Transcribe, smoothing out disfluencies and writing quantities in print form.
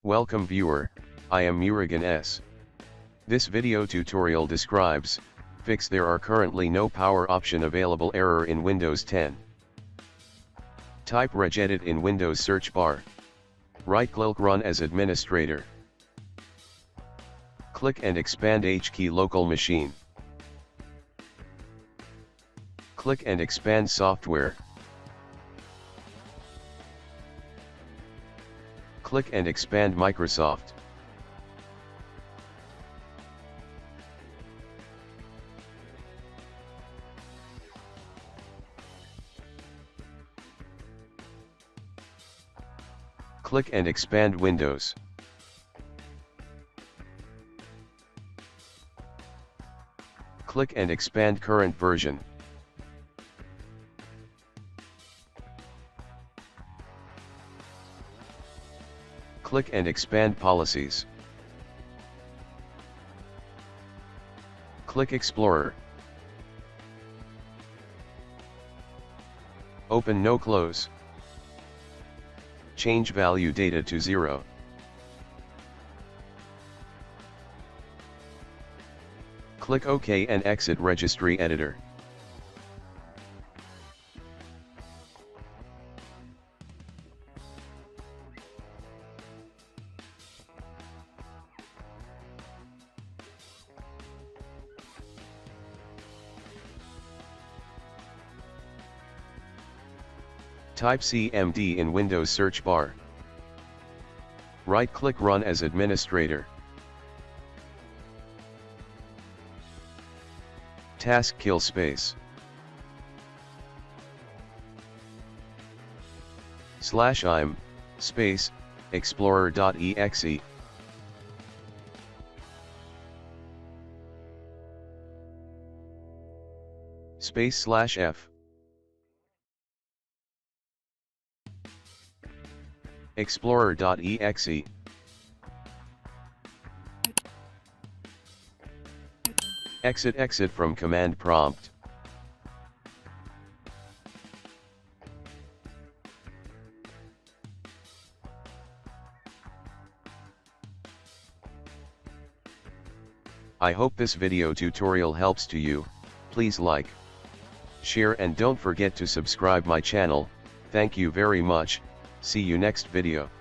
Welcome viewer, I am Murugan S. This video tutorial describes, fix there are currently no power option available error in Windows 10. Type regedit in Windows search bar. Right-click Run as administrator. Click and expand HKey local machine. Click and expand software. Click and expand Microsoft. Click and expand Windows. Click and expand current version. Click and expand policies. Click Explorer. Open no close. Change value data to 0. Click OK and exit registry editor. Type CMD in Windows search bar. Right-click Run as administrator. Task kill space. /im, space, explorer.exe. Space /f. Explorer.exe. Exit from command prompt. I hope this video tutorial helps to you. Please like, share and don't forget to subscribe my channel. Thank you very much. See you next video.